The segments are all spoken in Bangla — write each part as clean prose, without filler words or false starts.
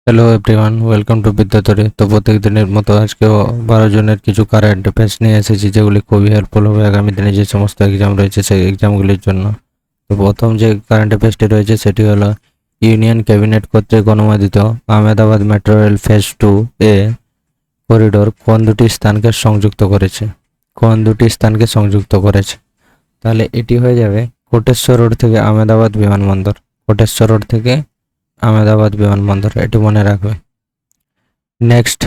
Hello everyone, welcome to Bidyadhari. তো প্রত্যেক দিনের মতো আজকেও 12 জনের কিছু কারেন্ট অ্যাফেয়ার্স নিয়ে এসেছি, যেগুলি খুবই হেল্পফুল হবে আগামী দিনে যে সমস্ত এক্সাম রয়েছে সেই এক্সামগুলির জন্য। তো প্রথম যে কারেন্ট অ্যাফেয়ার্সটি রয়েছে সেটি হলো ইউনিয়ন ক্যাবিনেট কর্তৃক অনুমোদিত Ahmedabad metro rail phase 2 corridor কোন দুটি স্থানকে সংযুক্ত করেছে? তাহলে এটি হয়ে যাবে কোটেশ্বর রোড থেকে আহমেদাবাদ বিমানবন্দর। কোটেশ্বর রোড থেকে আহমেদাবাদ বিমানবন্দর, এটি মনে রাখবে। নেক্সট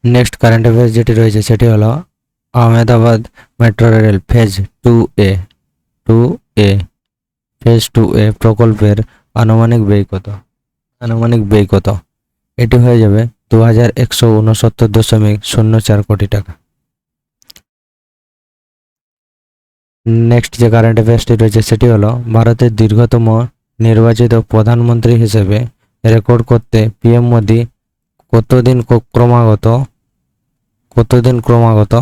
নেক্সট কারেন্ট অ্যাফেয়ার্স যেটি রয়েছে সেটি হলো আহমেদাবাদ মেট্রো রেল টু এ টু এ ফেজ 2 প্রকল্পের আনুমানিক ব্যয় কত? এটি হয়ে যাবে 2169.04 কোটি টাকা। নেক্সট যে কারেন্ট অ্যাফেয়ার্সটি রয়েছে সেটি হলো ভারতের দীর্ঘতম নির্বাচিত প্রধানমন্ত্রী হিসেবে রেকর্ড করতে পিএম মোদি কতদিন ক্রমাগত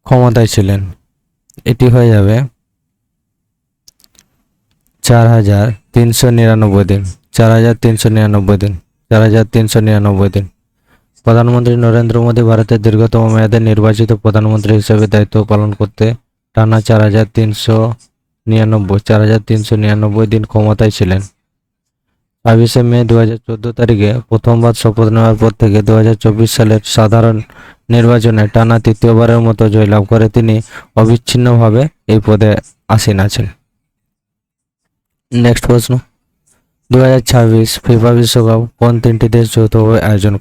ক্ষমতায় ছিলেন? এটি হয়ে যাবে 4399 দিন। 4399 দিন। প্রধানমন্ত্রী নরেন্দ্র মোদী ভারতের দীর্ঘতম মেয়াদে নির্বাচিত প্রধানমন্ত্রী হিসেবে দায়িত্ব পালন করতে টানা 4399 দিন ক্ষমতায় ছিলেন। 22শে মে 2014 তারিখে প্রথমবার শপথ নেওয়ার পর থেকে 2024 সালের সাধারণ নির্বাচনে টানা তৃতীয়বারের মতো জয়লাভ করে তিনি অবিচ্ছিন্নভাবে এই পদে আসীন আছেন। নেক্সট প্রশ্ন, 2026 ফিফা বিশ্বকাপ কোন তিনটি দেশ যৌথভাবে আয়োজন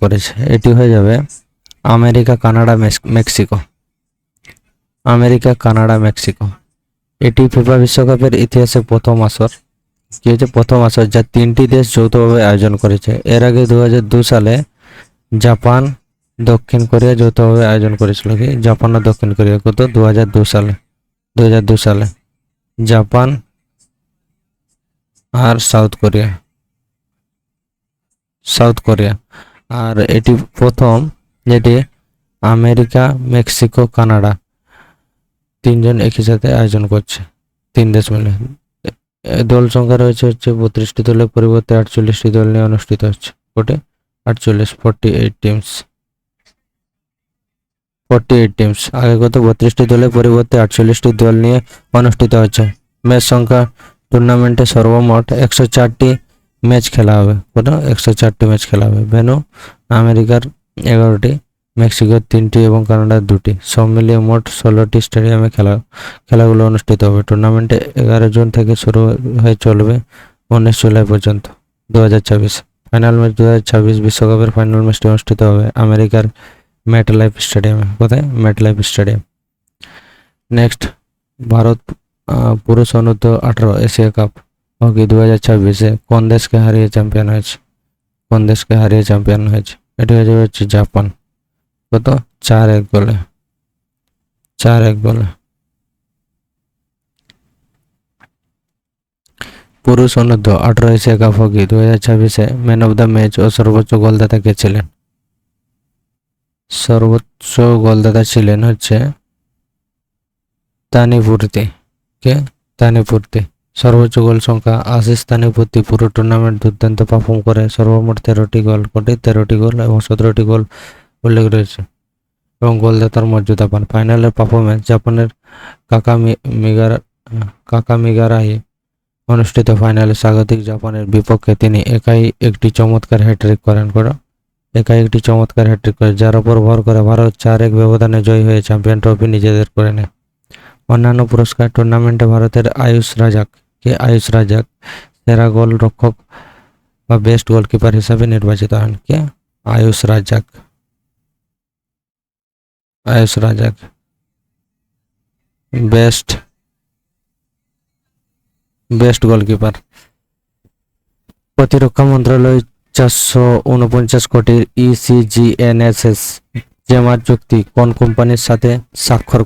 করেছে? এটি হয়ে যাবে আমেরিকা, কানাডা, মেক্সিকো। এটি ফিফা বিশ্বকাপের ইতিহাসে প্রথম আসর যা তিনটি দেশ যৌথভাবে আয়োজন করেছে। এর আগে 2002 সালে জাপান, দক্ষিণ কোরিয়া যৌথভাবে আয়োজন করেছিল। জাপান ও দক্ষিণ কোরিয়া 2002 সালে জাপান আর সাউথ কোরিয়া। আর এটি প্রথম যেটি আমেরিকা, মেক্সিকো, কানাডা তিনজন একই সাথে আয়োজন করছে, তিন দেশ মিলে। দল সংখ্যা রয়েছে 32টি দলের পরিবর্তে 48টি দল নিয়ে অনুষ্ঠিত হচ্ছে। 48 টিমস। আগে কত 32টি দলের পরিবর্তে 48টি দল নিয়ে অনুষ্ঠিত হচ্ছে। ম্যাচ সংখ্যা, টুর্নামেন্টে সর্বমোট 104টি ম্যাচ খেলা হবে। 104টি ম্যাচ খেলা হবে। ভেন্যু আমেরিকার 11টি, মেক্সিকোর 3টি এবং কানাডার 2টি। সব মিলিয়ে মোট 16টি স্টেডিয়ামে খেলাগুলো অনুষ্ঠিত হবে। টুর্নামেন্টে 11 জুন থেকে শুরু হয়ে চলবে 19 জুলাই পর্যন্ত 2026। ফাইনাল ম্যাচ 2026 বিশ্বকাপের ফাইনাল ম্যাচটি অনুষ্ঠিত হবে আমেরিকার মেটলাইফ স্টেডিয়ামে। কোথায়? MetLife stadium. নেক্সট, ভারত পুরুষ অনূর্ধ্ব 18 এশিয়া কাপ হকি 2026 কোন দেশকে হারিয়ে চ্যাম্পিয়ন হয়েছে? এটি হয়ে যাবে জাপান। কত? 4-1 গোলে। পুরুষ অনূর্ধ্ব 18 Asia cup hockey 2026 man of the match ও সর্বোচ্চ গোলদাতা কে ছিলেন? সর্বোচ্চ গোলদাতা ছিলেন হচ্ছে তানিপূর্তি। সর্বোচ্চ গোল সংখ্যা আশিস তানিপূর্তি পুরো টুর্নামেন্ট দুর্দান্ত পারফর্ম করে সর্বমোট 13টি গোল এবং 17টি গোল উল্লেখ রয়েছে এবং গোলদাতার মর্যাদা পান। ফাইনালের পারফরম্যান্স জাপানের কাকামিগারাই অনুষ্ঠিত ফাইনালে স্বাগতিক জাপানের বিপক্ষে তিনি একাই একটি চমৎকার হ্যাট্রিক করেন, যার উপর ভর করে ভারত 4-1 ব্যবধানে জয়ী হয়ে চ্যাম্পিয়ন ট্রফি নিজেদের করে নেয়। অন্যান্য পুরস্কার, টুর্নামেন্টে ভারতের আয়ুষ রাজাক সেরা গোল রক্ষক বা বেস্ট গোলকিপার হিসাবে নির্বাচিত হন। Ayush Razak best goalkeeper. প্রতিরক্ষা মন্ত্রণালয় 449 কোটির ECGNSS জেমার চুক্তি কোন কোম্পানির সাথে স্বাক্ষর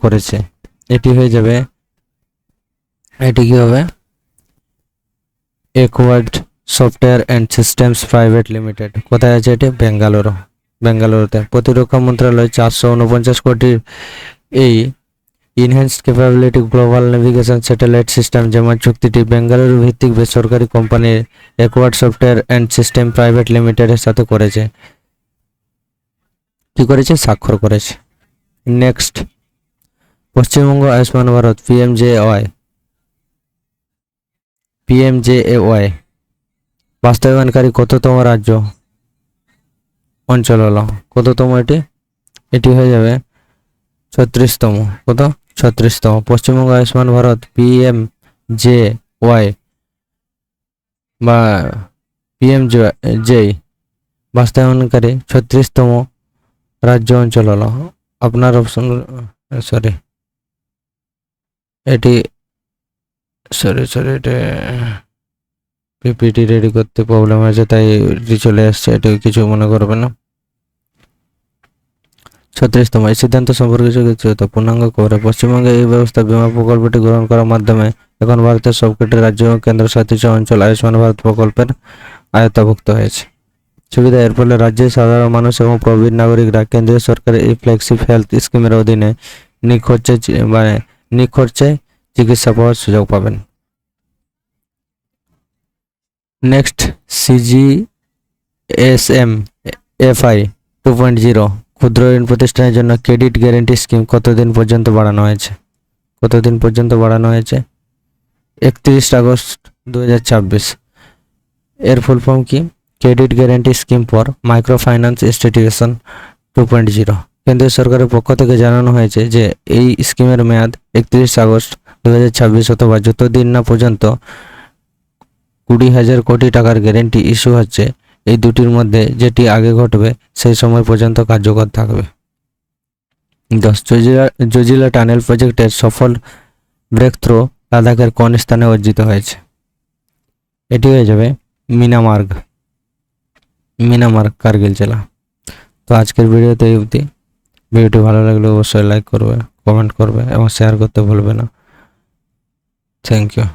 করেছে? এটি কি হবে acquired software and systems private limited. কোথায় আছে এটি? বেঙ্গালুরুতে। প্রতিরক্ষা মন্ত্রণালয় 449 কোটির এই enhanced capability global navigation satellite system যেমন চুক্তিটি বেঙ্গালুরু ভিত্তিক বেসরকারি company acquired software and system private লিমিটেডের সাথে করেছে। কি করেছে? স্বাক্ষর করেছে। নেক্সট, পশ্চিমবঙ্গ আয়ুষ্মান ভারত পিএমজেএওয়াই বাস্তবায়নকারী কততম রাজ্য অঞ্চল হলো? কততম এটি? এটি হয়ে যাবে 36তম। কত? 36তম। পশ্চিমবঙ্গ আয়ুষ্মান ভারত পিএমজেওয়াই বা পিএমজে বাস্তবায়নকারী 36তম রাজ্য অঞ্চল হলো। আপনার অপশন সরি এটি এটা পিপিটি রেডি করতে প্রবলেম আছে, তাই এটি চলে আসছে, এটি কিছু মনে করবে না। 36তম এই সিদ্ধান্ত সম্পর্কে পূর্ণাঙ্গ করে পশ্চিমবঙ্গে এই ব্যবস্থা বীমা প্রকল্পটি গ্রহণ করার মাধ্যমে এখন ভারতের সবকটি রাজ্য এবং কেন্দ্রশাসিত অঞ্চল আয়ুষ্মান ভারত প্রকল্পের আয়ত্তভুক্ত হয়েছে। সুবিধা, এর ফলে রাজ্যের সাধারণ মানুষ এবং প্রবীণ নাগরিকরা কেন্দ্রীয় সরকারের এই ফ্লেক্সিব হেলথ স্কিমের অধীনে নিখরচে চিকিৎসা পাওয়ার সুযোগ পাবেন। নেক্সট, সিজিএসএম এফআই 2.0 ক্ষুদ্র ঋণ প্রতিষ্ঠানের জন্য ক্রেডিট গ্যারেন্টি স্কিম কতদিন পর্যন্ত বাড়ানো হয়েছে? কতদিন পর্যন্ত বাড়ানো হয়েছে? 31 আগস্ট 2026। এর ফুল ফর্ম কি? Credit guarantee scheme for micro finance institution 2.0। কেন্দ্রীয় সরকারের পক্ষ থেকে জানানো হয়েছে যে এই স্কিমের মেয়াদ 31 আগস্ট 2026 অথবা যতদিন না পর্যন্ত 20,000 কোটি টাকার গ্যারেন্টি ইস্যু হচ্ছে, এই দুটির মধ্যে যেটি আগে ঘটবে সেই সময় পর্যন্ত কার্যকর থাকবে। 10 জজিলা টানেল প্রজেক্টের সফল ব্রেকথ্রু লাদাখের কোন স্থানে অর্জিত হয়েছে? এটি হয়ে যাবে মিনামার্গ কার্গিল জেলা। তো আজকের ভিডিওতে এই অবধি। ভিডিওটি ভালো লাগলে অবশ্যই লাইক করবে, কমেন্ট করবে এবং শেয়ার করতে ভুলবে না। Thank you.